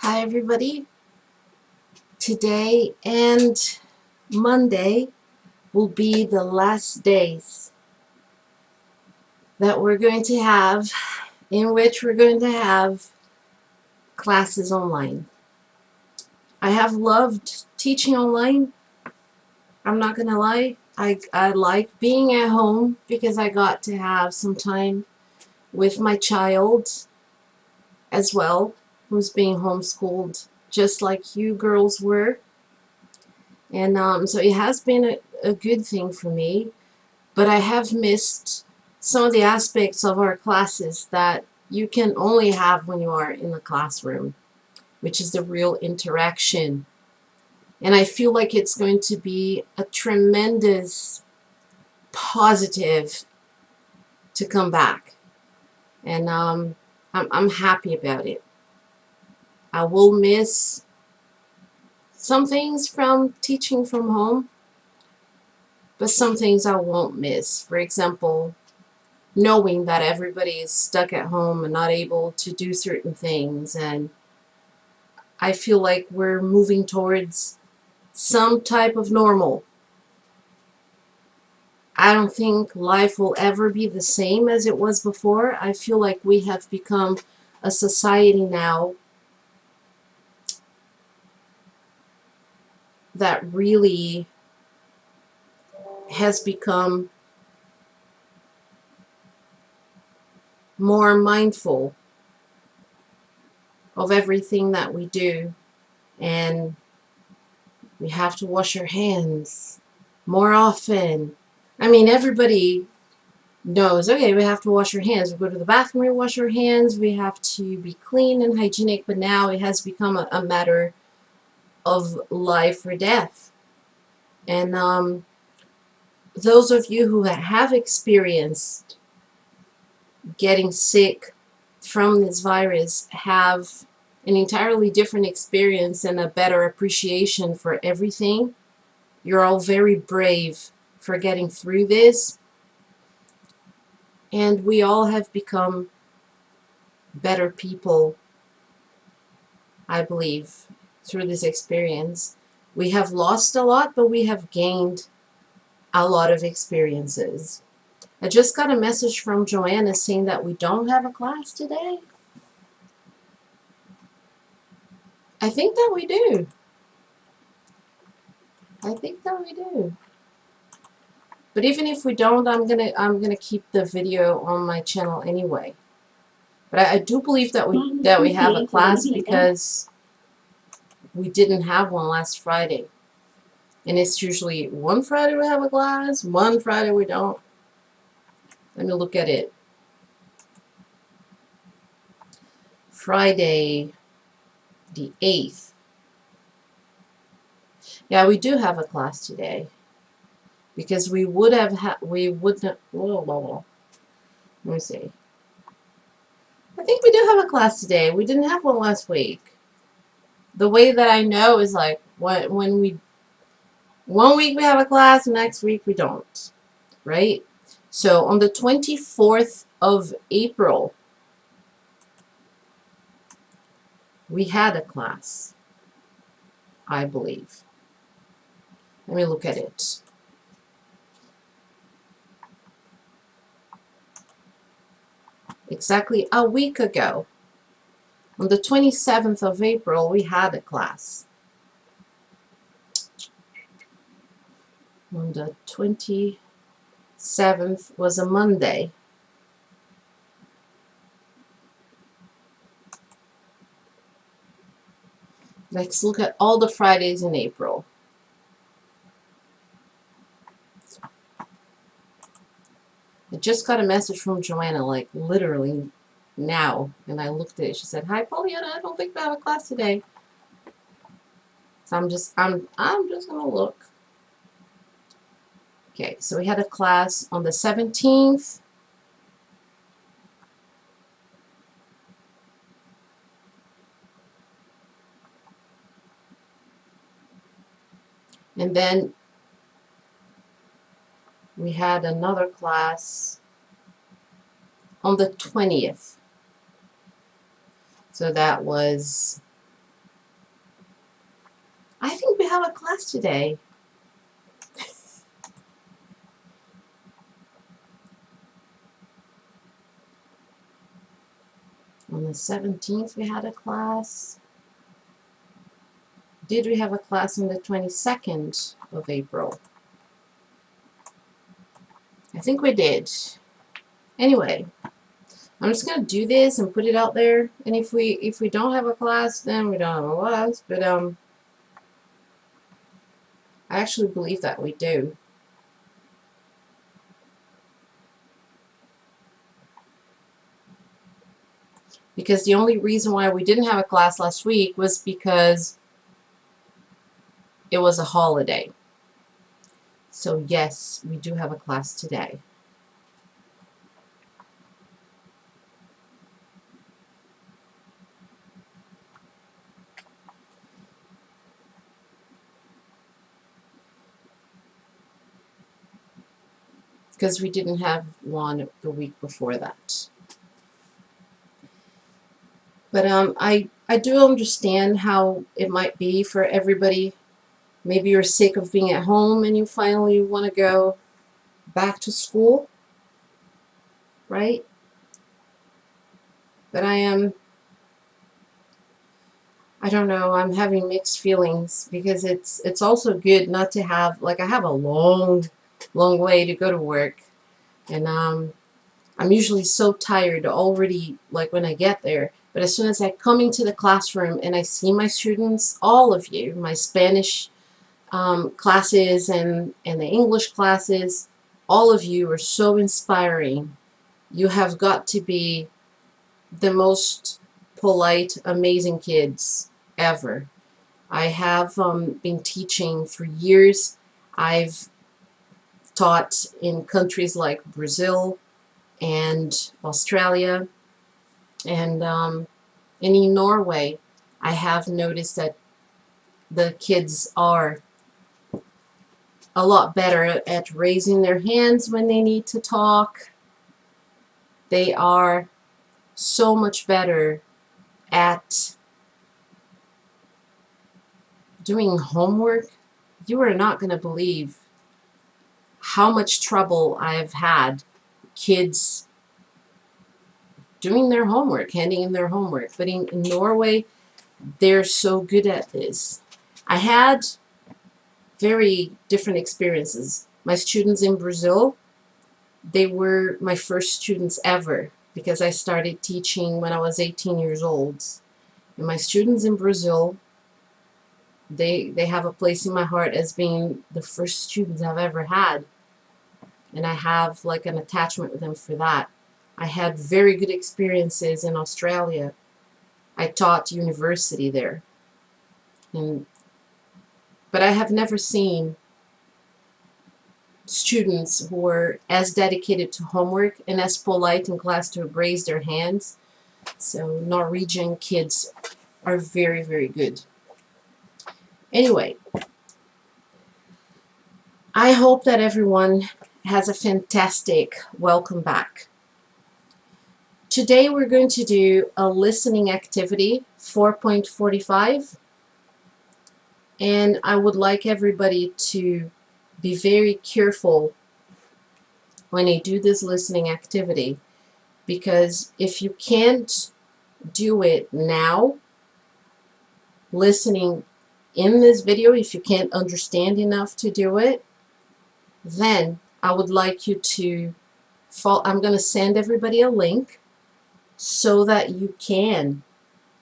Hi everybody. Today and Monday will be the last days that we're going to have in which we're going to have classes online. I have loved teaching online. I'm not gonna lie. I like being at home because I got to have some time with my child as well, who's being homeschooled just like you girls were. And so it has been a good thing for me. But I have missed some of the aspects of our classes that you can only have when you are in the classroom, which is the real interaction. And I feel like it's going to be a tremendous positive to come back. And I'm happy about it. I will miss some things from teaching from home, but some things I won't miss. For example, knowing that everybody is stuck at home and not able to do certain things, and I feel like we're moving towards some type of normal. I don't think life will ever be the same as it was before. I feel like we have become a society now that really has become more mindful of everything that we do, and we have to wash our hands more often. I mean, everybody knows, okay, we have to wash our hands. We go to the bathroom, we wash our hands, we have to be clean and hygienic, but now it has become a matter of life or death. And those of you who have experienced getting sick from this virus have an entirely different experience and a better appreciation for everything. You're all very brave for getting through this, and we all have become better people, I believe, through this experience. We have lost a lot, but we have gained a lot of experiences. I just got a message from Joanna saying that we don't have a class today. I think that we do. I think that we do. But even if we don't, I'm gonna keep the video on my channel anyway. But I do believe that we have a class because we didn't have one last Friday. And it's usually one Friday we have a class, one Friday we don't. Let me look at it. Friday the 8th. Yeah, we do have a class today. Because we would have we wouldn't, whoa. Let me see. I think we do have a class today. We didn't have one last week. The way that I know is like when we, one week we have a class, next week we don't, right? So on the 24th of April, we had a class, I believe. Let me look at it. Exactly a week ago, on the 27th of April, we had a class. On the 27th was a Monday. Let's look at all the Fridays in April. I just got a message from Joanna, like literally now, and I looked at it. She said, "Hi, Pollyanna. I don't think we have a class today." So I'm just gonna look. Okay, so we had a class on the 17th. And then we had another class on the 20th. So that was we have a class today? On the 17th we had a class. Did we have a class on the 22nd of April? I think we did. Anyway, I'm just gonna do this and put it out there. And if we don't have a class, then we don't have a class. But I actually believe that we do. Because the only reason why we didn't have a class last week was because it was a holiday. So yes, we do have a class today. Because we didn't have one the week before that. But I do understand how it might be for everybody. Maybe you're sick of being at home and you finally want to go back to school, right? But I don't know, I'm having mixed feelings because it's also good not to have, like, I have a long way to go to work, and I'm usually so tired already, like, when I get there. But as soon as I come into the classroom and I see my students, all of you, my Spanish classes and the English classes, all of you are so inspiring. You have got to be the most polite, amazing kids ever. I have been teaching for years. I've taught in countries like Brazil and Australia, and in Norway. I have noticed that the kids are a lot better at raising their hands when they need to talk. They are so much better at doing homework. You are not going to believe how much trouble I've had kids doing their homework, handing in their homework. But in Norway, they're so good at this. I had very different experiences. My students in Brazil, they were my first students ever because I started teaching when I was 18 years old. And my students in Brazil, they have a place in my heart as being the first students I've ever had. And I have like an attachment with them for that. I had very good experiences in Australia. I taught university there. But I have never seen students who were as dedicated to homework and as polite in class to raise their hands. So Norwegian kids are very, very good. Anyway, I hope that everyone has a fantastic welcome back. Today we're going to do a listening activity 4.45, and I would like everybody to be very careful when you do this listening activity, because if you can't do it now, listening in this video, if you can't understand enough to do it, then I would like you to follow. I'm going to send everybody a link so that you can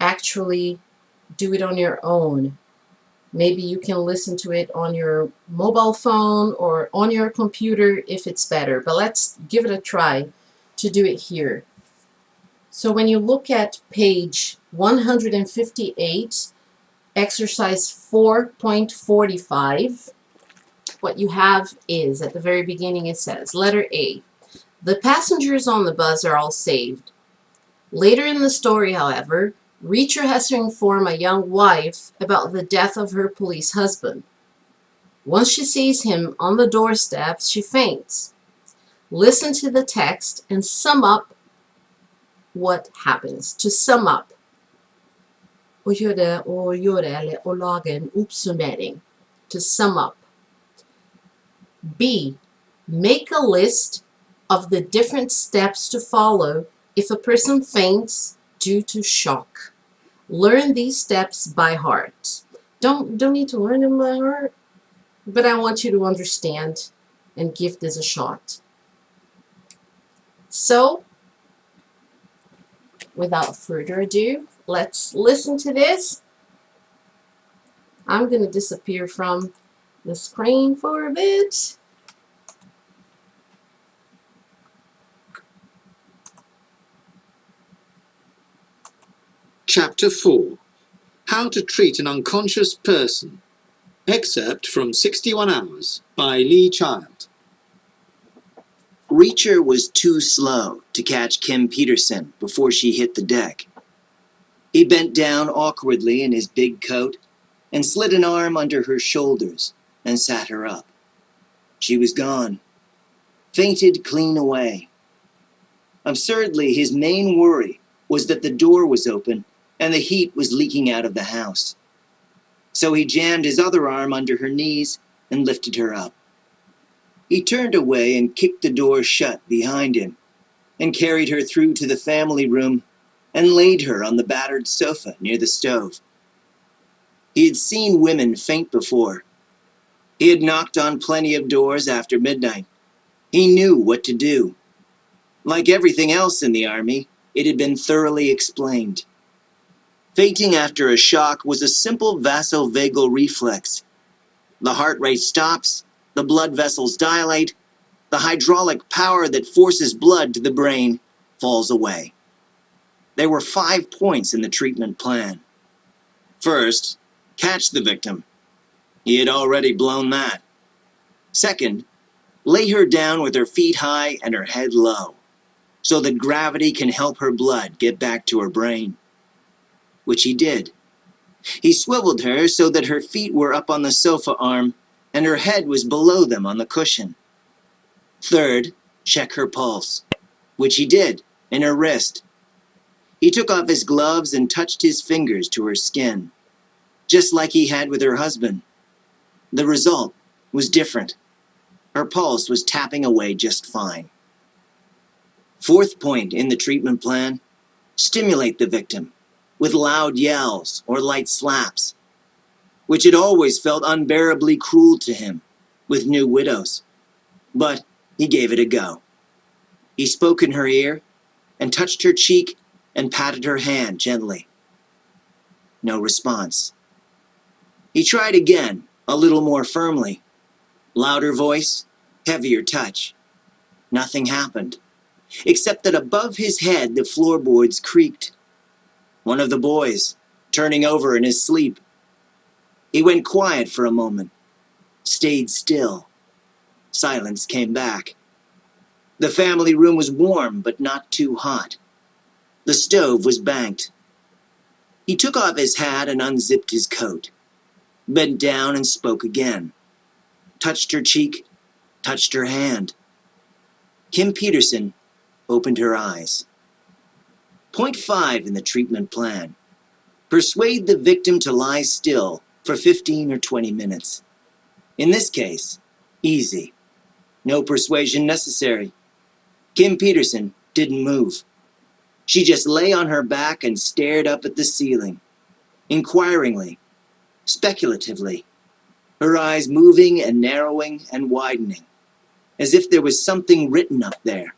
actually do it on your own. Maybe you can listen to it on your mobile phone or on your computer if it's better. But let's give it a try to do it here. So when you look at page 158, exercise 4.45, what you have is, at the very beginning it says, letter A, the passengers on the bus are all saved. Later in the story, however, Reacher has to inform a young wife about the death of her police husband. Once she sees him on the doorstep, she faints. Listen to the text and sum up what happens. To sum up, å lage en oppsummering. to sum up. B. Make a list of the different steps to follow if a person faints due to shock. Learn these steps by heart. Don't need to learn them by heart, but I want you to understand and give this a shot. So, without further ado, let's listen to this. I'm going to disappear from the screen for a bit. Chapter 4. How to Treat an Unconscious Person. Excerpt from 61 Hours by Lee Child. Reacher was too slow to catch Kim Peterson before she hit the deck. He bent down awkwardly in his big coat and slid an arm under her shoulders and sat her up. She was gone, fainted clean away. Absurdly, his main worry was that the door was open and the heat was leaking out of the house. So he jammed his other arm under her knees and lifted her up. He turned away and kicked the door shut behind him and carried her through to the family room and laid her on the battered sofa near the stove. He had seen women faint before. He had knocked on plenty of doors after midnight. He knew what to do. Like everything else in the army, it had been thoroughly explained. Fainting after a shock was a simple vasovagal reflex. The heart rate stops, the blood vessels dilate, the hydraulic power that forces blood to the brain falls away. There were 5 points in the treatment plan. First, catch the victim. He had already blown that. Second, lay her down with her feet high and her head low, so that gravity can help her blood get back to her brain. Which he did. He swiveled her so that her feet were up on the sofa arm and her head was below them on the cushion. Third, check her pulse, which he did, in her wrist. He took off his gloves and touched his fingers to her skin, just like he had with her husband. The result was different. Her pulse was tapping away just fine. Fourth point in the treatment plan, stimulate the victim with loud yells or light slaps, which had always felt unbearably cruel to him with new widows. But he gave it a go. He spoke in her ear and touched her cheek and patted her hand gently. No response. He tried again, a little more firmly. Louder voice, heavier touch. Nothing happened, except that above his head the floorboards creaked. One of the boys, turning over in his sleep. He went quiet for a moment, stayed still. Silence came back. The family room was warm, but not too hot. The stove was banked. He took off his hat and unzipped his coat, bent down and spoke again. Touched her cheek, touched her hand. Kim Peterson opened her eyes. Point 5 in the treatment plan. Persuade the victim to lie still for 15 or 20 minutes. In this case, easy. No persuasion necessary. Kim Peterson didn't move. She just lay on her back and stared up at the ceiling, inquiringly, speculatively, her eyes moving and narrowing and widening, as if there was something written up there,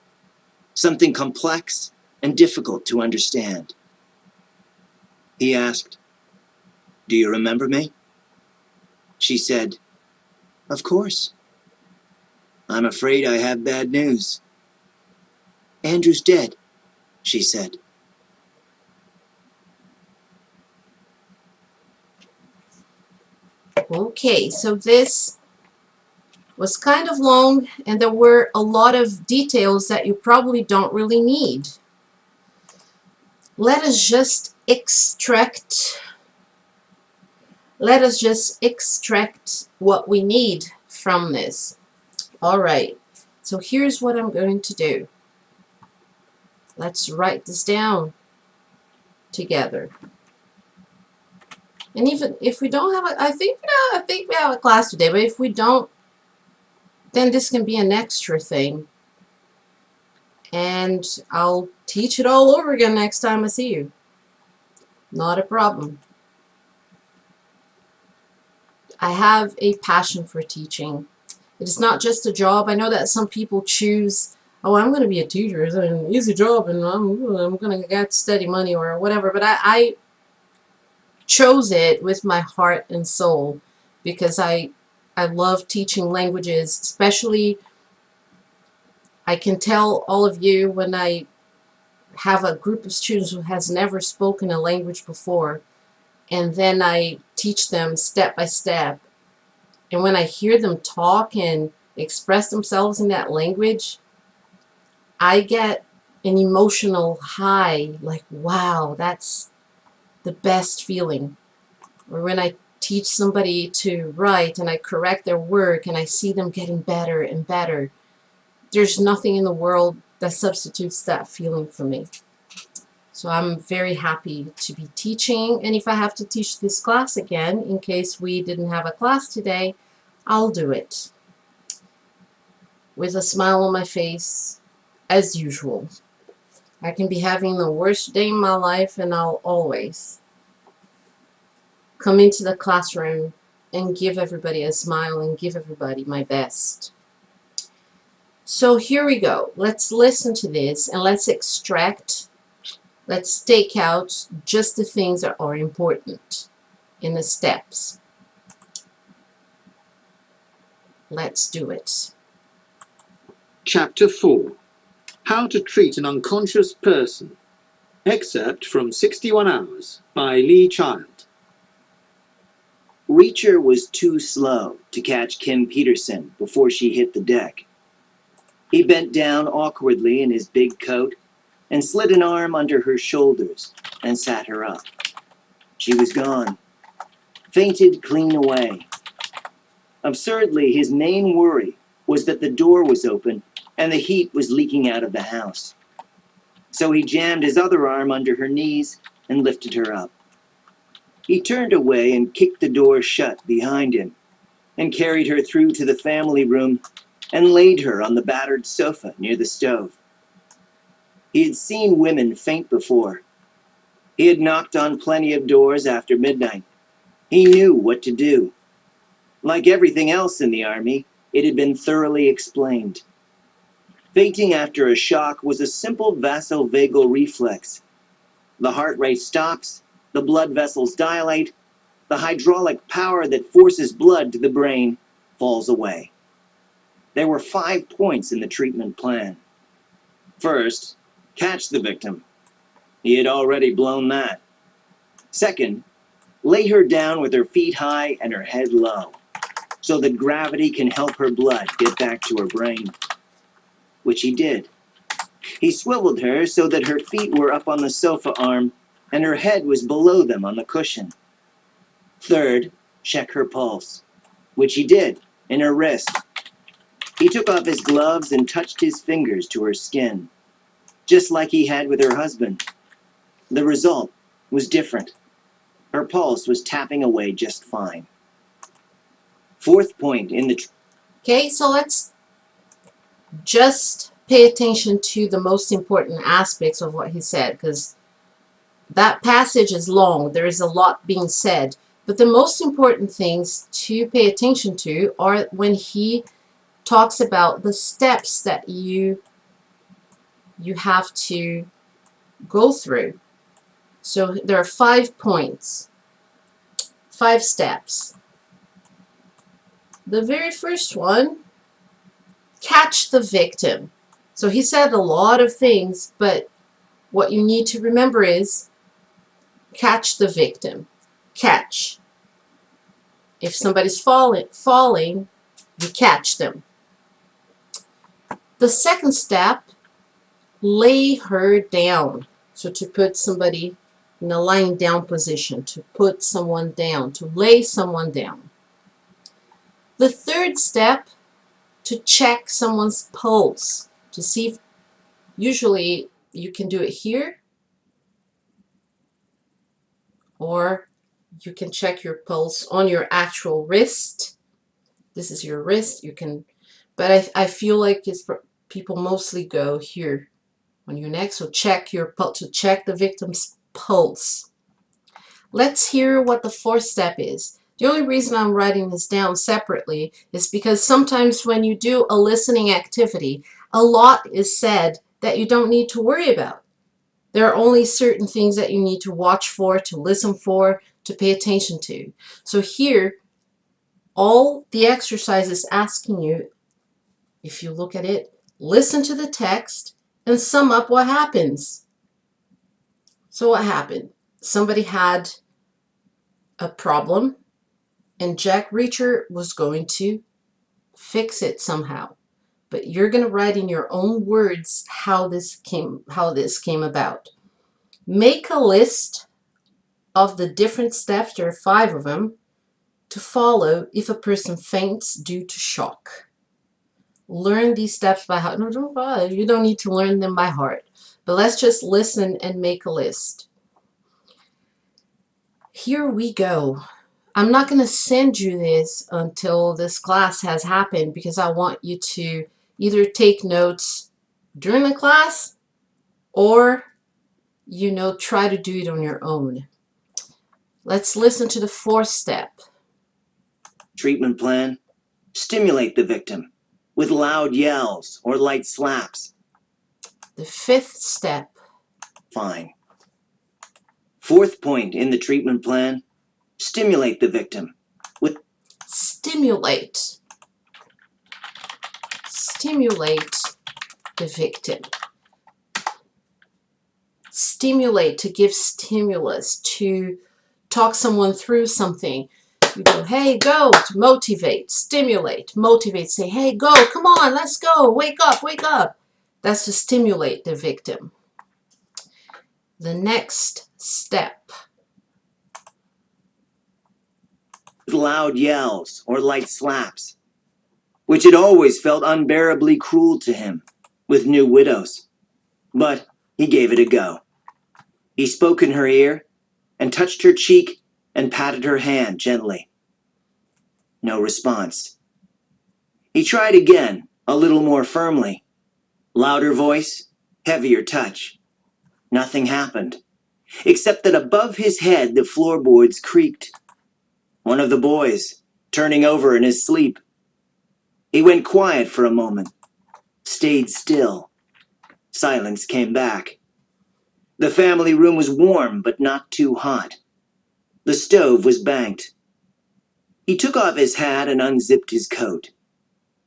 something complex and difficult to understand. He asked, "Do you remember me?" She said, "Of course." "I'm afraid I have bad news." "Andrew's dead," she said. Okay, so this was kind of long and there were a lot of details that you probably don't really need. Let us just extract what we need from this. All right, so here's what I'm going to do. Let's write this down together. And even if we don't have a, I think we have a class today, but if we don't, then this can be an extra thing. And I'll teach it all over again next time I see you. Not a problem. I have a passion for teaching. It is not just a job. I know that some people choose, oh, I'm going to be a teacher. It's an easy job and I'm going to get steady money or whatever. But I chose it with my heart and soul because I love teaching languages, especially I can tell all of you when I have a group of students who has never spoken a language before, and then I teach them step by step. And when I hear them talk and express themselves in that language, I get an emotional high, like, wow, that's the best feeling. Or when I teach somebody to write and I correct their work and I see them getting better and better, there's nothing in the world that substitutes that feeling for me. So I'm very happy to be teaching, and if I have to teach this class again, in case we didn't have a class today, I'll do it with a smile on my face, as usual. I can be having the worst day in my life, and I'll always come into the classroom and give everybody a smile and give everybody my best. So here we go. Let's listen to this and let's extract, let's take out just the things that are important in the steps. Let's do it. Chapter 4. How to treat an unconscious person. Excerpt from 61 Hours by Lee Child. Reacher was too slow to catch Kim Peterson before she hit the deck. He bent down awkwardly in his big coat and slid an arm under her shoulders and sat her up. She was gone, fainted clean away. Absurdly, his main worry was that the door was open and the heat was leaking out of the house. So he jammed his other arm under her knees and lifted her up. He turned away and kicked the door shut behind him and carried her through to the family room and laid her on the battered sofa near the stove. He had seen women faint before. He had knocked on plenty of doors after midnight. He knew what to do. Like everything else in the army, it had been thoroughly explained. Fainting after a shock was a simple vasovagal reflex. The heart rate stops, the blood vessels dilate, the hydraulic power that forces blood to the brain falls away. There were 5 points in the treatment plan. First, catch the victim. He had already blown that. Second, lay her down with her feet high and her head low, so that gravity can help her blood get back to her brain. Which he did. He swiveled her so that her feet were up on the sofa arm and her head was below them on the cushion. Third, check her pulse, which he did, in her wrist. He took off his gloves and touched his fingers to her skin, just like he had with her husband. The result was different. Her pulse was tapping away just fine. Fourth point in the... Okay, so let's just pay attention to the most important aspects of what he said, because that passage is long. There is a lot being said. But the most important things to pay attention to are when he talks about the steps that you have to go through. So there are 5 points, 5 steps. The very first one, catch the victim. So he said a lot of things, but what you need to remember is catch the victim. Catch. If somebody's falling, you catch them. The second step, lay her down. So to put somebody in a lying down position, to put someone down, to lay someone down. The third step, to check someone's pulse, to see if, usually you can do it here or You can check your pulse on your actual wrist. This is your wrist. You can, but I feel like it's people mostly go here on your neck. So check your pulse, to check the victim's pulse. Let's hear what the fourth step is. The only reason I'm writing this down separately is because sometimes when you do a listening activity, a lot is said that you don't need to worry about. There are only certain things that you need to watch for, to listen for, to pay attention to. So here, all the exercise is asking you, if you look at it, listen to the text and sum up what happens. So what happened? Somebody had a problem and Jack Reacher was going to fix it somehow. But you're going to write in your own words how this came about. Make a list of the different steps, there are 5 of them, to follow if a person faints due to shock. Learn these steps by heart. No, you don't need to learn them by heart. But let's just listen and make a list. Here we go. I'm not going to send you this until this class has happened because I want you to either take notes during the class or, try to do it on your own. Let's listen to the 4th step. Treatment plan. Stimulate the victim with loud yells or light slaps. The 5th step. Fine. 4th point in the treatment plan. Stimulate the victim with... Stimulate. Stimulate the victim. Stimulate, to give stimulus, to talk someone through something. You go, hey, go, to motivate, stimulate, motivate, say, hey, go, come on, let's go, wake up, wake up. That's to stimulate the victim. The next step. Loud yells or light slaps, which had always felt unbearably cruel to him with new widows. But he gave it a go. He spoke in her ear and touched her cheek and patted her hand gently. No response. He tried again, a little more firmly. Louder voice, heavier touch. Nothing happened, except that above his head the floorboards creaked. One of the boys, turning over in his sleep. He went quiet for a moment, stayed still. Silence came back. The family room was warm, but not too hot. The stove was banked. He took off his hat and unzipped his coat,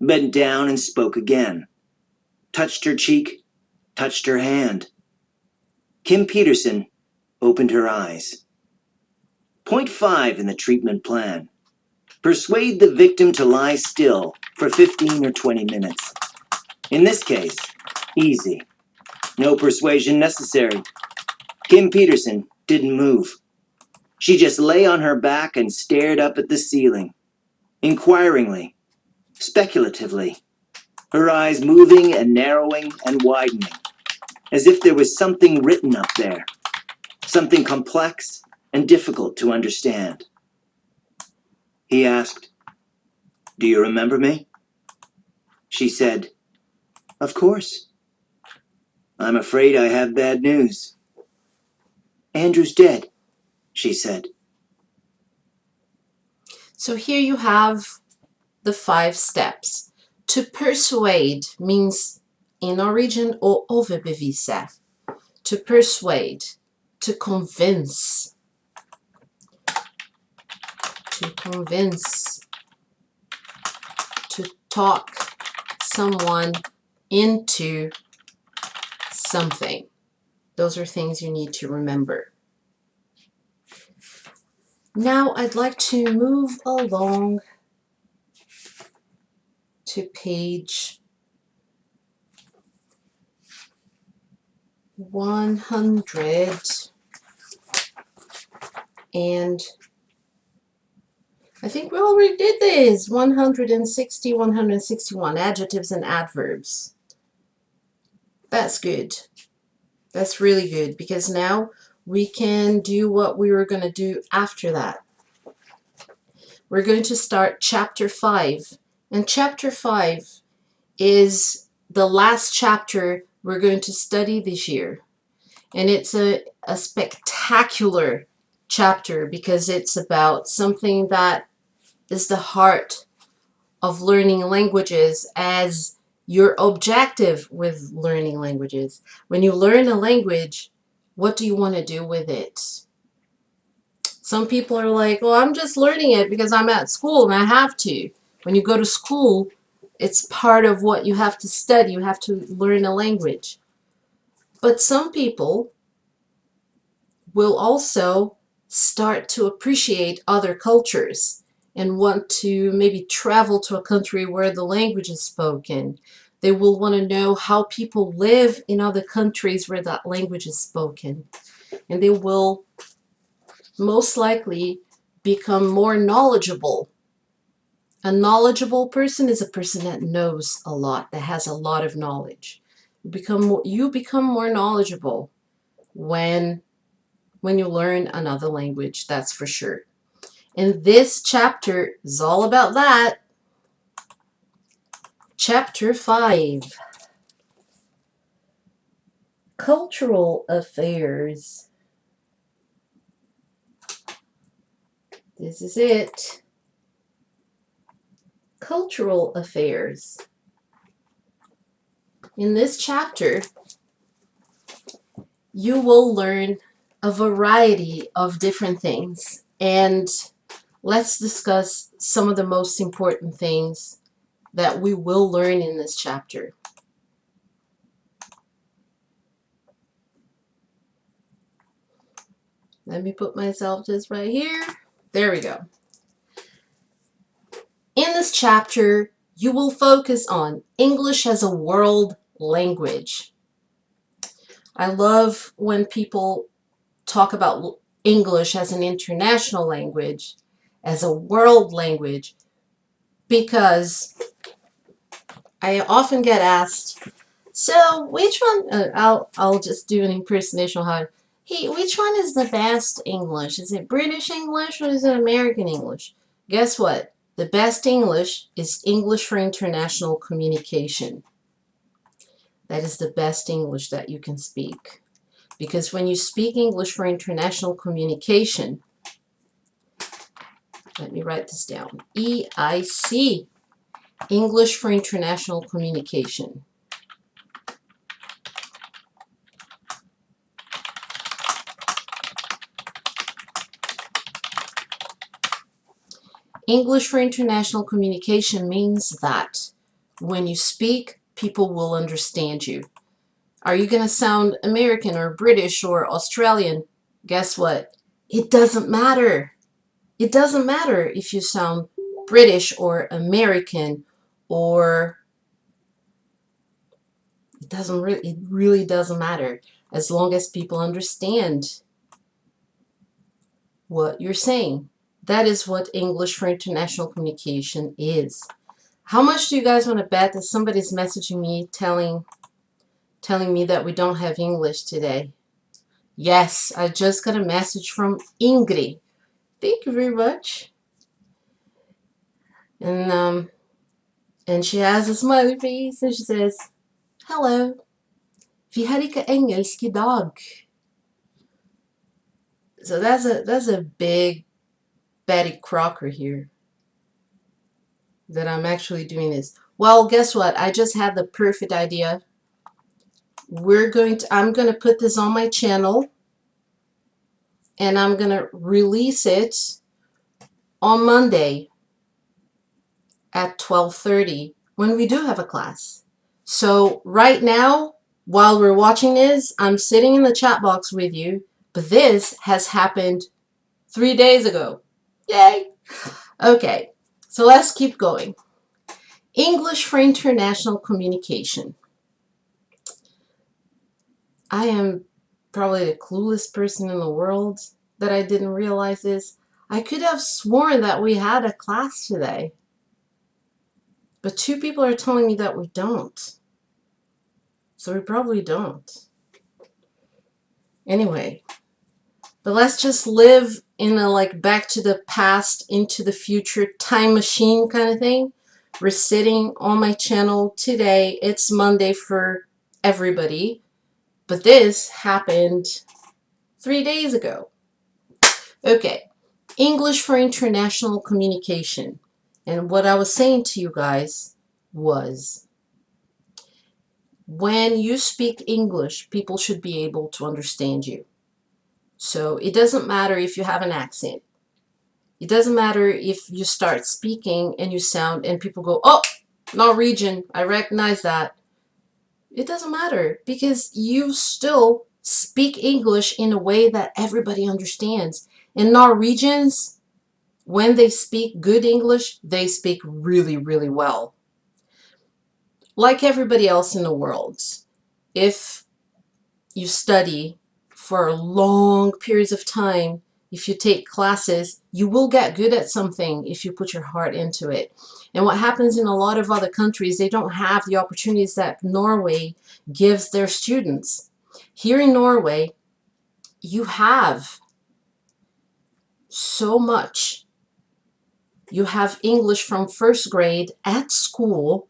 bent down and spoke again. Touched her cheek, touched her hand. Kim Peterson opened her eyes. Point 5 in the treatment plan. Persuade the victim to lie still for 15 or 20 minutes. In this case, easy. No persuasion necessary. Kim Peterson didn't move. She just lay on her back and stared up at the ceiling, inquiringly, speculatively, her eyes moving and narrowing and widening, as if there was something written up there, something complex and difficult to understand. He asked, "Do you remember me?" She said, "Of course." "I'm afraid I have bad news." "Andrew's dead," she said. So here you have the 5 steps. To persuade means in origin or overbevisa. To persuade, to convince, to talk someone into something. Those are things you need to remember. Now I'd like to move along to page 100, and I think we already did this. 160, 161, adjectives and adverbs. That's good. That's really good, because now we can do what we were going to do after that. We're going to start chapter 5. And chapter 5 is the last chapter we're going to study this year. And it's a spectacular chapter because it's about something that is the heart of learning languages as your objective with learning languages. When you learn a language, what do you want to do with it? Some people are like, well, I'm just learning it because I'm at school and I have to. When you go to school, it's part of what you have to study. You have to learn a language. But some people will also start to appreciate other cultures and want to maybe travel to a country where the language is spoken. They will want to know how people live in other countries where that language is spoken. And they will most likely become more knowledgeable. A knowledgeable person is a person that knows a lot, that has a lot of knowledge. You become more knowledgeable when you learn another language, that's for sure. And this chapter is all about that. Chapter 5. Cultural affairs. This is it. Cultural affairs. In this chapter, you will learn a variety of different things. And let's discuss some of the most important things that we will learn in this chapter. Let me put myself just right here. There we go. In this chapter, you will focus on English as a world language. I love when people talk about English as an international language, as a world language, because I often get asked, so which one, I'll just do an impersonation of how, hey, which one is the best English? Is it British English or is it American English? Guess what? The best English is English for international communication. That is the best English that you can speak. Because when you speak English for international communication, let me write this down, EIC, English for international communication. English for international communication means that when you speak, people will understand you. Are you going to sound American or British or Australian? Guess what? It doesn't matter. It doesn't matter if you sound British or American, or it really doesn't matter as long as people understand what you're saying. That is what English for international communication is. How much do you guys want to bet that somebody's messaging me telling me that we don't have English today? Yes, I just got a message from Ingrid. Thank you very much. And she has a smiley face and she says, hello. Vi har ikke engelsk I dag. So that's a big Betty Crocker here that I'm actually doing this. Well, guess what? I just had the perfect idea. I'm going to put this on my channel and I'm going to release it on Monday at 12:30 when we do have a class. So right now, while we're watching this, I'm sitting in the chat box with you, but this has happened 3 days ago. Yay! Okay, so let's keep going. English for international communication. I am probably the clueless person in the world that I didn't realize this. I could have sworn that we had a class today. But 2 people are telling me that we don't. So we probably don't. Anyway, But let's just live in a like back to the past, into the future time machine kind of thing. We're sitting on my channel today. It's Monday for everybody, but this happened 3 days ago. Okay, English for international communication. And what I was saying to you guys was, when you speak English, people should be able to understand you. So it doesn't matter if you have an accent. It doesn't matter if you start speaking and you sound and people go, oh, Norwegian, I recognize that. It doesn't matter, because you still speak English in a way that everybody understands. And Norwegians, when they speak good English, they speak really, really well. Like everybody else in the world, if you study for long periods of time, if you take classes, you will get good at something if you put your heart into it. And what happens in a lot of other countries, they don't have the opportunities that Norway gives their students. Here in Norway, you have so much. You have English from first grade at school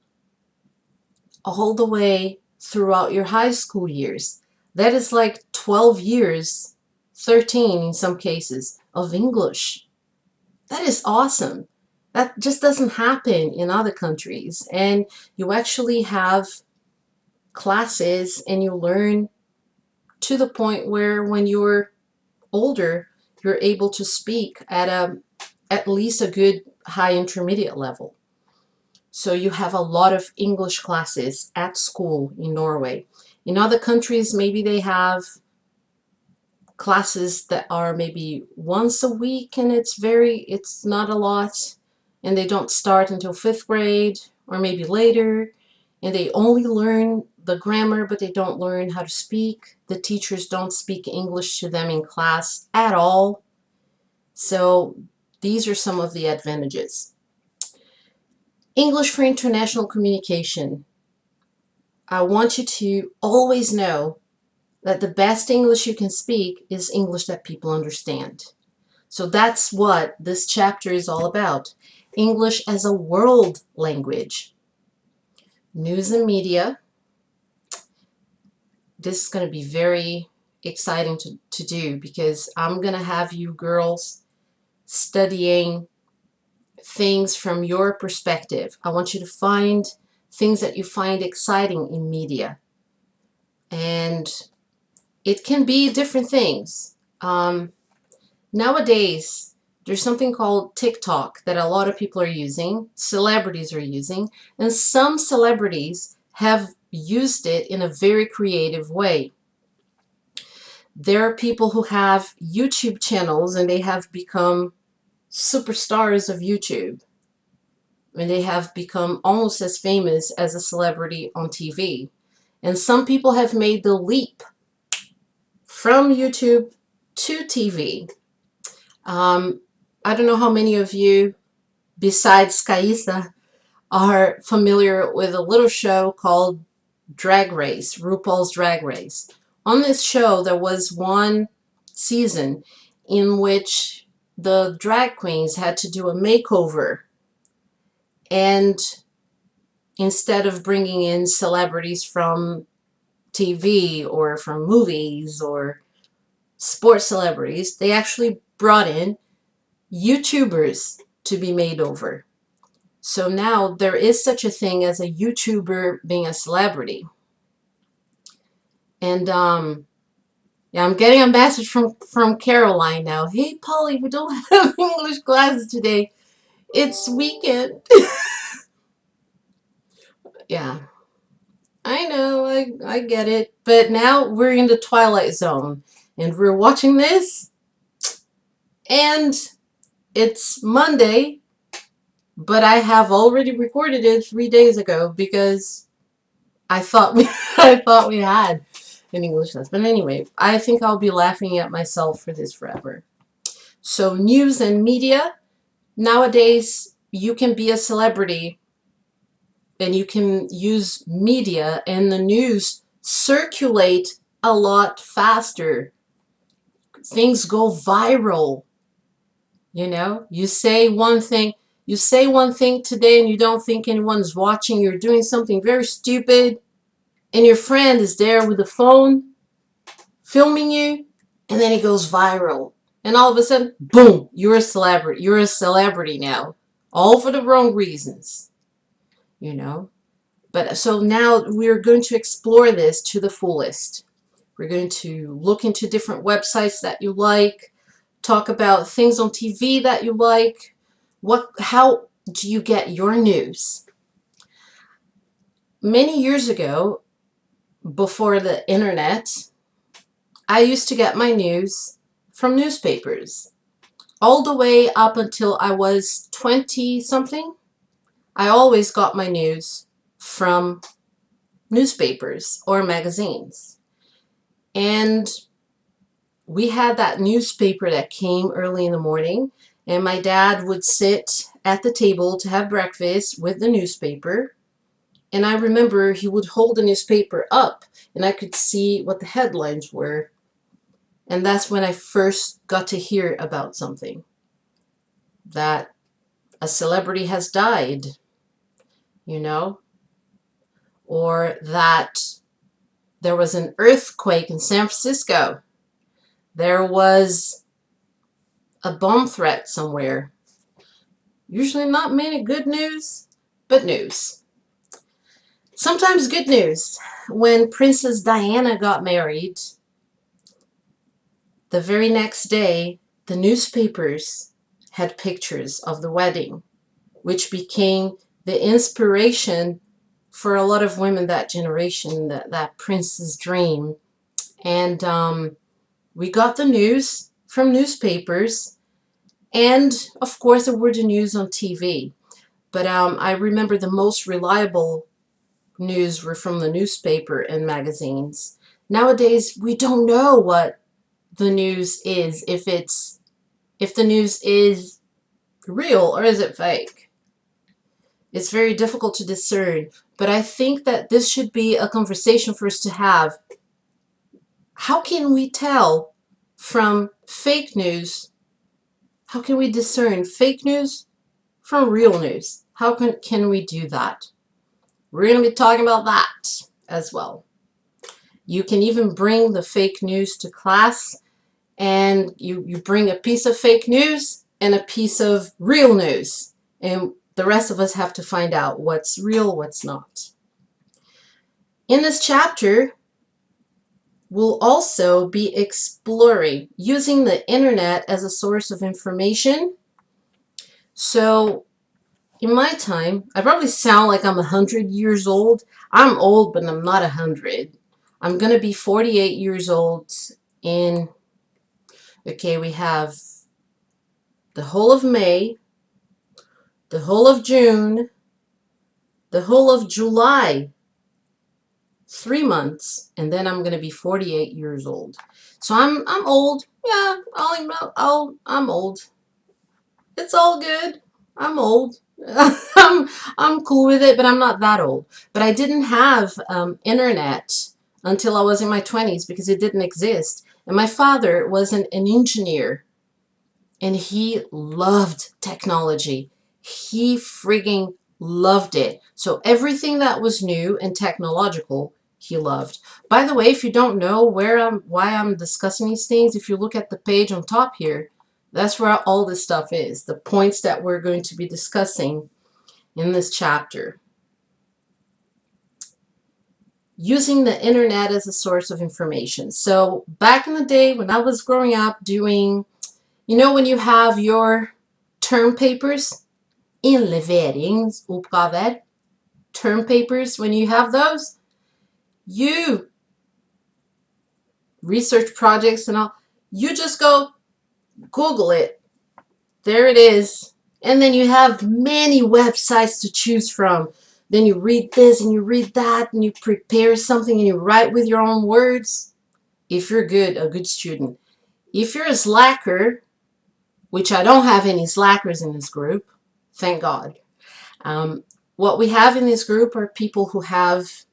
all the way throughout your high school years. That is like 12 years, 13 in some cases, of English. That is awesome. That just doesn't happen in other countries. And you actually have classes and you learn to the point where when you're older, you're able to speak at least a good high intermediate level. So you have a lot of English classes at school in Norway. In other countries, maybe they have classes that are maybe once a week, and it's not a lot, and they don't start until 5th grade or maybe later, and they only learn the grammar, but they don't learn how to speak. The teachers don't speak English to them in class at all. So these are some of the advantages. English for international communication. I want you to always know that the best English you can speak is English that people understand. So that's what this chapter is all about. English as a world language. News and media. This is going to be very exciting to do, because I'm going to have you girls studying things from your perspective. I want you to find things that you find exciting in media. And it can be different things. Nowadays, there's something called TikTok that a lot of people are using, celebrities are using, and some celebrities have used it in a very creative way. There are people who have YouTube channels and they have become superstars of YouTube. And they have become almost as famous as a celebrity on TV. And some people have made the leap from YouTube to TV. I don't know how many of you, besides Kaisa, are familiar with a little show called Drag Race, RuPaul's Drag Race. On this show, there was one season in which the drag queens had to do a makeover, and instead of bringing in celebrities from TV or from movies or sports celebrities, they actually brought in YouTubers to be made over. So now there is such a thing as a YouTuber being a celebrity. And yeah, I'm getting a message from Caroline now. Hey, Polly, we don't have English classes today. It's weekend. Yeah, I know, I get it. But now we're in the Twilight Zone, and we're watching this, and it's Monday, but I have already recorded it 3 days ago because I thought we I thought we had an English lesson. But anyway, I think I'll be laughing at myself for this forever. So news and media. Nowadays, you can be a celebrity and you can use media and the news circulate a lot faster. things go viral. You know, you say one thing today and you don't think anyone's watching. You're doing something very stupid and your friend is there with a phone filming you, and then it goes viral. And all of a sudden, boom, you're a celebrity. You're a celebrity now. All for the wrong reasons, you know. But so now we're going to explore this to the fullest. We're going to look into different websites that you like, talk about things on TV that you like. How do you get your news? Many years ago, before the internet, I used to get my news from newspapers. All the way up until I was 20 something, I always got my news from newspapers or magazines. And we had that newspaper that came early in the morning, and my dad would sit at the table to have breakfast with the newspaper. And I remember he would hold the newspaper up and I could see what the headlines were. And that's when I first got to hear about something, that a celebrity has died, you know, or that there was an earthquake in San Francisco. There was a bomb threat somewhere. Usually not many good news, but news. Sometimes good news. When Princess Diana got married, the very next day, the newspapers had pictures of the wedding, which became the inspiration for a lot of women that generation, that princess dream. And we got the news from newspapers, and of course there were the news on TV. But I remember the most reliable news were from the newspaper and magazines. Nowadays we don't know what the news is, if the news is real or is it fake. It's very difficult to discern, but I think that this should be a conversation for us to have. How can we tell from fake news? How can we discern fake news from real news? How can we do that? We're going to be talking about that as well. You can even bring the fake news to class, and you bring a piece of fake news and a piece of real news, and the rest of us have to find out what's real, what's not. In this chapter, we'll also be exploring using the internet as a source of information. So in my time, I probably sound like I'm 100 years old. I'm old, but I'm not 100. I'm going to be 48 years old in, okay, we have the whole of May, the whole of June, the whole of July, 3 months, and then I'm going to be 48 years old. So I'm old. Yeah, I'm old. It's all good. I'm old. I'm cool with it, but I'm not that old. But I didn't have internet until I was in my 20s because it didn't exist. And my father was an engineer, and he loved technology. He frigging loved it. So everything that was new and technological, he loved. By the way, if you don't know why I'm discussing these things, if you look at the page on top here, that's where all this stuff is, the points that we're going to be discussing in this chapter. Using the internet as a source of information. So back in the day when I was growing up doing, you know, when you have your term papers, inleveringsoppgaver, term papers, when you have those, you research projects and all, you just go Google it. There it is. And then you have many websites to choose from. Then you read this and you read that and you prepare something and you write with your own words. If you're good, a good student. If you're a slacker, which I don't have any slackers in this group, thank God. What we have in this group are people who have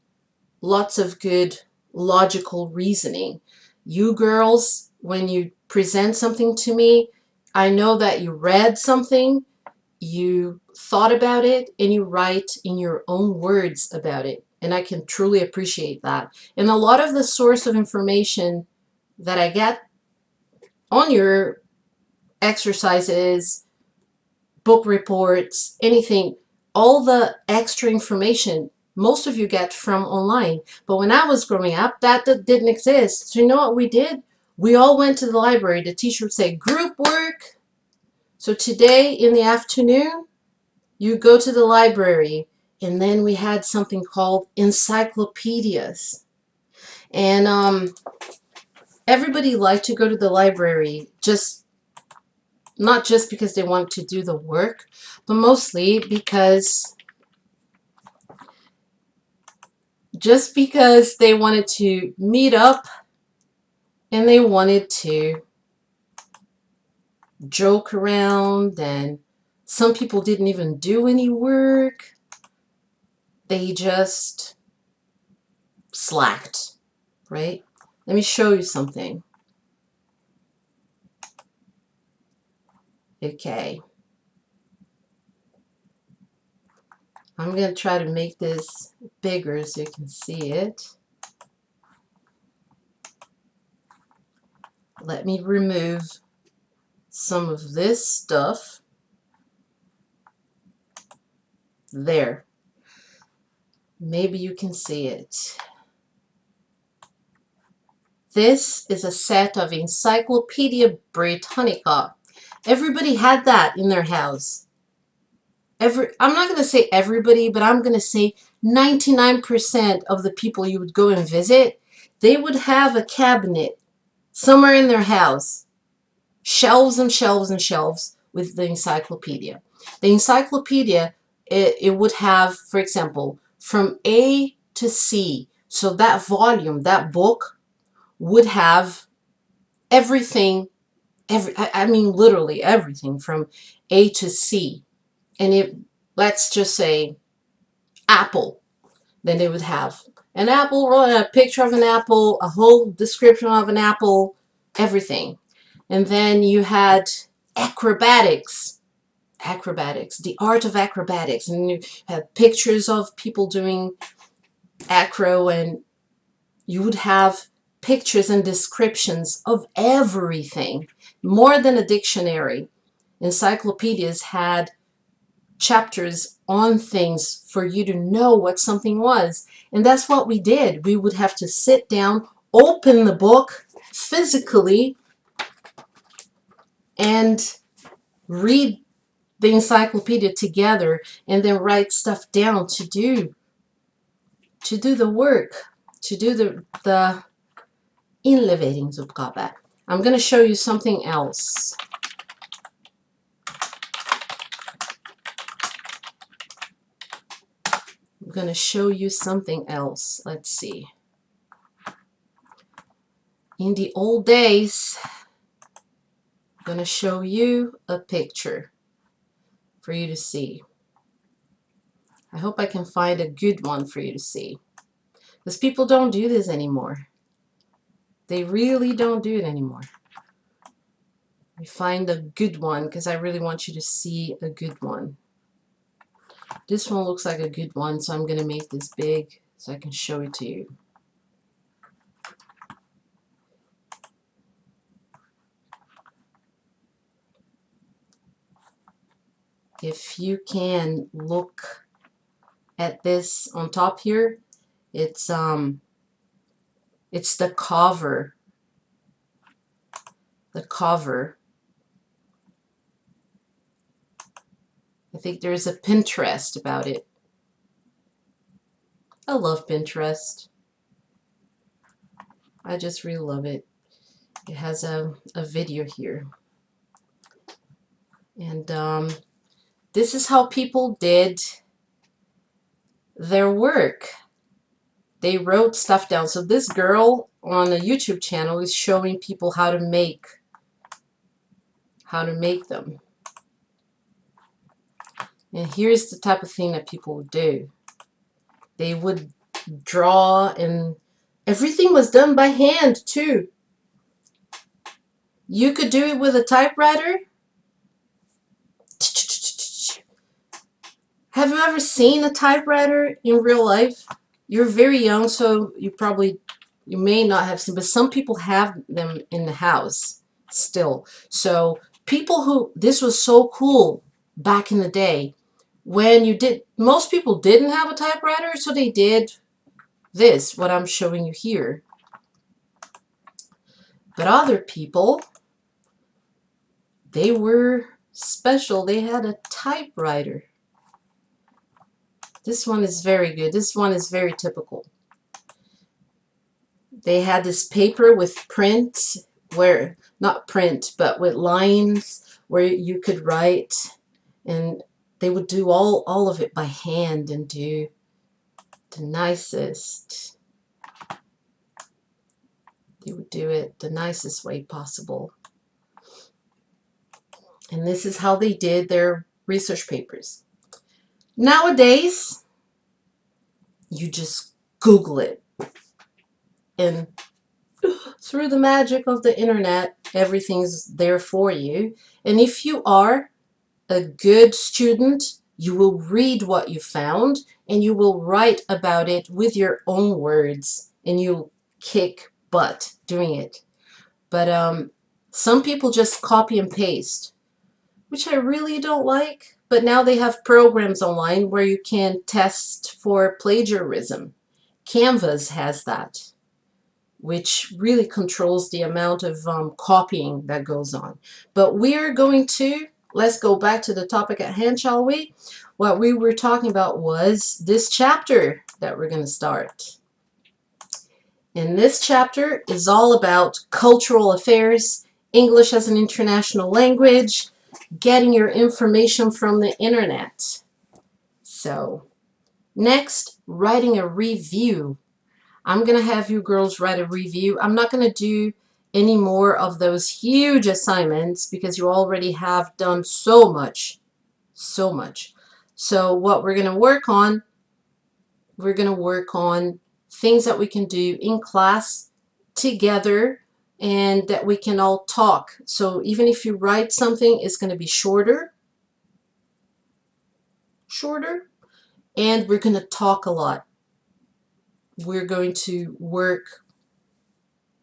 lots of good logical reasoning. You girls, when you present something to me, I know that you read something, you thought about it, and you write in your own words about it. And I can truly appreciate that. And a lot of the source of information that I get on your exercises, book reports, anything, all the extra information, most of you get from online. But when I was growing up, that didn't exist. So you know what we did? We all went to the library. The teacher would say, group work. So today in the afternoon, you go to the library. And then we had something called encyclopedias. And everybody liked to go to the library, not just because they wanted to do the work, but mostly because they wanted to meet up and they wanted to joke around, and some people didn't even do any work. They just slacked, right? Let me show you something. Okay. I'm going to try to make this bigger so you can see it. Let me remove some of this stuff. There. Maybe you can see it. This is a set of Encyclopedia Britannica. Everybody had that in their house. I'm not going to say everybody, but I'm going to say 99% of the people you would go and visit, they would have a cabinet somewhere in their house, shelves and shelves and shelves with the encyclopedia. The encyclopedia, it would have, for example, from A to C. So that volume, that book, would have everything, I mean literally everything from A to C. And let's just say apple, then they would have an apple, a picture of an apple, a whole description of an apple, everything. And then you had acrobatics, the art of acrobatics, and you had pictures of people doing acro, and you would have pictures and descriptions of everything, more than a dictionary. Encyclopedias had chapters on things for you to know what something was. And that's what we did. We would have to sit down, open the book physically, and read the encyclopedia together, and then write stuff down to do the work, to do the inleveringsoppgave. I'm going to show you something else. I'm going to show you something else. Let's see. In the old days, I'm going to show you a picture for you to see. I hope I can find a good one for you to see, because people don't do this anymore. They really don't do it anymore. I find a good one because I really want you to see a good one. This one looks like a good one, so I'm going to make this big so I can show it to you. If you can look at this on top here, it's the cover. The cover. I think there's a Pinterest about it. I love Pinterest. I just really love it. It has a video here. And this is how people did their work. They wrote stuff down. So this girl on a YouTube channel is showing people how to make them. And here's the type of thing that people would do. They would draw, and everything was done by hand too. You could do it with a typewriter. Have you ever seen a typewriter in real life? You're very young, so you may not have seen, but some people have them in the house still. So this was so cool back in the day when most people didn't have a typewriter, so they did this, what I'm showing you here. But other people, they were special. They had a typewriter. This one is very good. This one is very typical. They had this paper with print, where, not print, but with lines where you could write, and they would do all of it by hand and do the nicest. They would do it the nicest way possible. And this is how they did their research papers. Nowadays, you just Google it, and through the magic of the internet, everything's there for you. And if you are a good student, you will read what you found and you will write about it with your own words, and you'll kick butt doing it. But some people just copy and paste, which I really don't like. But now they have programs online where you can test for plagiarism. Canvas has that, which really controls the amount of copying that goes on. But let's go back to the topic at hand, shall we? What we were talking about was this chapter that we're going to start. And this chapter is all about cultural affairs, English as an international language, getting your information from the internet. So, next, writing a review. I'm going to have you girls write a review. I'm not going to do any more of those huge assignments because you already have done so much. So much. So what we're going to work on things that we can do in class together and that we can all talk. So even if you write something, it's going to be shorter, and we're going to talk a lot. We're going to work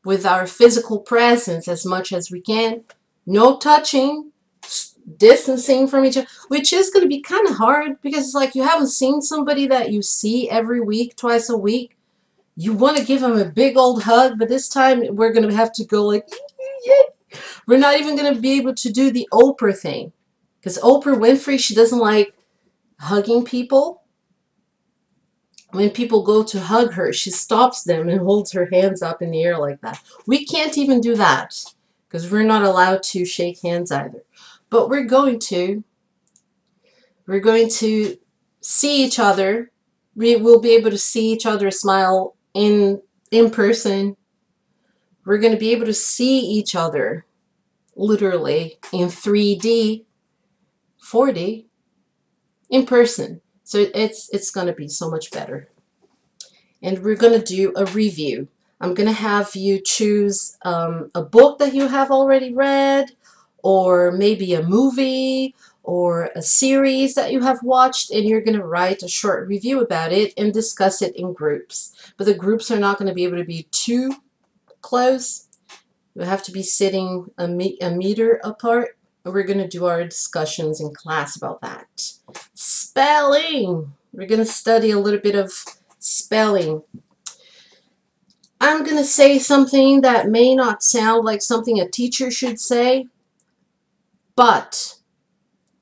with our physical presence as much as we can. No touching, distancing from each other, which is going to be kind of hard because it's like you haven't seen somebody that you see every week, twice a week. You want to give them a big old hug, but this time we're going to have to go like, we're not even going to be able to do the Oprah thing. Because Oprah Winfrey, she doesn't like hugging people. When people go to hug her, she stops them and holds her hands up in the air like that. We can't even do that because we're not allowed to shake hands either. But we're going to see each other. We will be able to see each other smile in person. We're going to be able to see each other literally in 3D, 4D, in person. So it's going to be so much better. And we're going to do a review. I'm going to have you choose a book that you have already read, or maybe a movie or a series that you have watched, and you're going to write a short review about it and discuss it in groups. But the groups are not going to be able to be too close. We have to be sitting a meter apart. We're going to do our discussions in class about that. Spelling. We're going to study a little bit of spelling. I'm going to say something that may not sound like something a teacher should say, but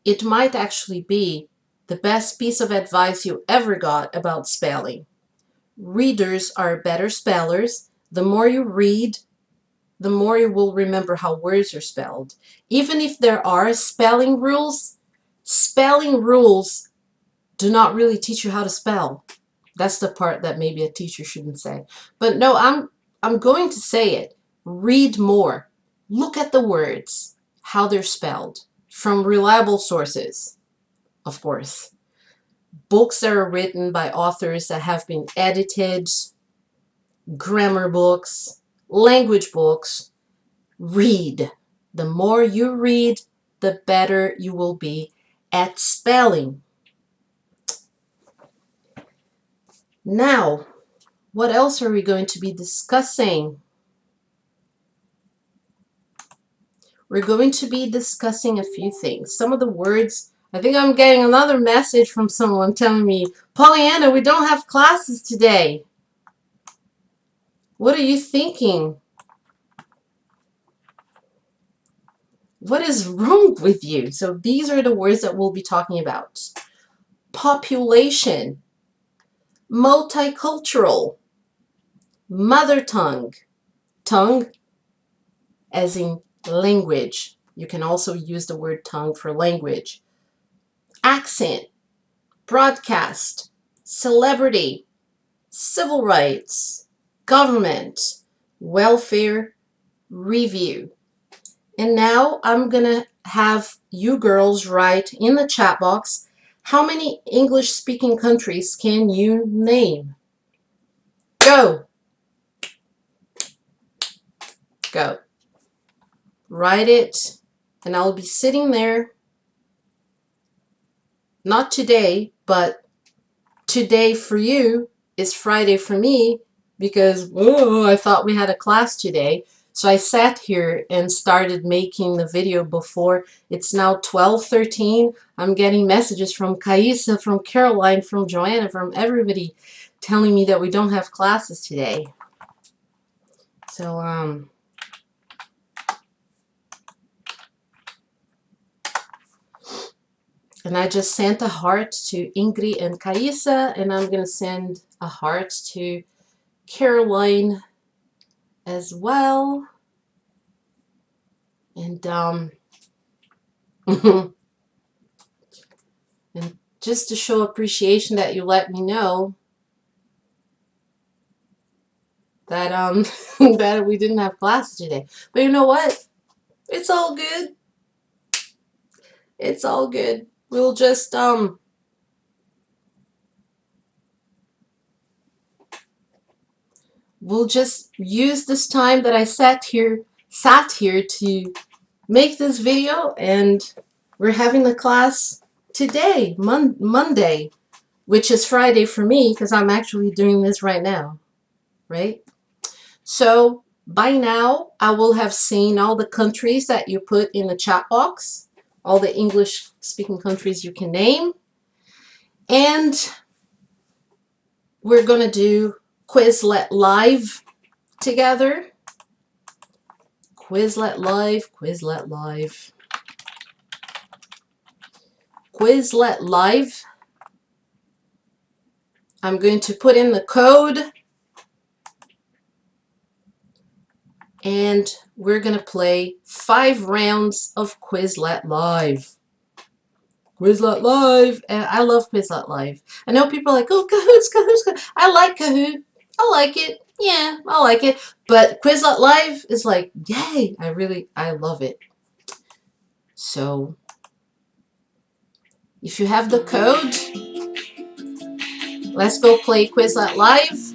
it might actually be the best piece of advice you ever got about spelling. Readers are better spellers. The more you read, the more you will remember how words are spelled. Even if there are spelling rules do not really teach you how to spell. That's the part that maybe a teacher shouldn't say. But no, I'm going to say it. Read more. Look at the words, how they're spelled, from reliable sources, of course. Books that are written by authors that have been edited, grammar books, language books. Read. The more you read, the better you will be at spelling. Now, what else are we going to be discussing? We're going to be discussing a few things. Some of the words, I think I'm getting another message from someone telling me, Pollyanna, we don't have classes today. What are you thinking? What is wrong with you? So these are the words that we'll be talking about. Population, multicultural, mother tongue, tongue as in language. You can also use the word tongue for language. Accent, broadcast, celebrity, civil rights, government, welfare, review. And now I'm gonna have you girls write in the chat box, how many English-speaking countries can you name? Go! Go. Write it, and I'll be sitting there, not today, but today for you is Friday for me, because I thought we had a class today. So I sat here and started making the video before. It's now 12:13. I'm getting messages from Kaisa, from Caroline, from Joanna, from everybody telling me that we don't have classes today. So and I just sent a heart to Ingrid and Kaisa, and I'm going to send a heart to Caroline as well. And and just to show appreciation that you let me know that that we didn't have class today. But you know what? It's all good. It's all good. We'll just use this time that I sat here to make this video, and we're having the class today, Monday, which is Friday for me because I'm actually doing this right now, right? So by now I will have seen all the countries that you put in the chat box, all the English speaking countries you can name, and we're gonna do Quizlet Live together. Quizlet Live, Quizlet Live, Quizlet Live. I'm going to put in the code, and we're going to play 5 rounds of Quizlet Live. Quizlet Live. And I love Quizlet Live. I know people are like, oh, Kahoot's, Kahoot's, Kahoot. I like Kahoot. I like it. Yeah, I like it. But Quizlet Live is like, yay. I love it. So if you have the code, let's go play Quizlet Live.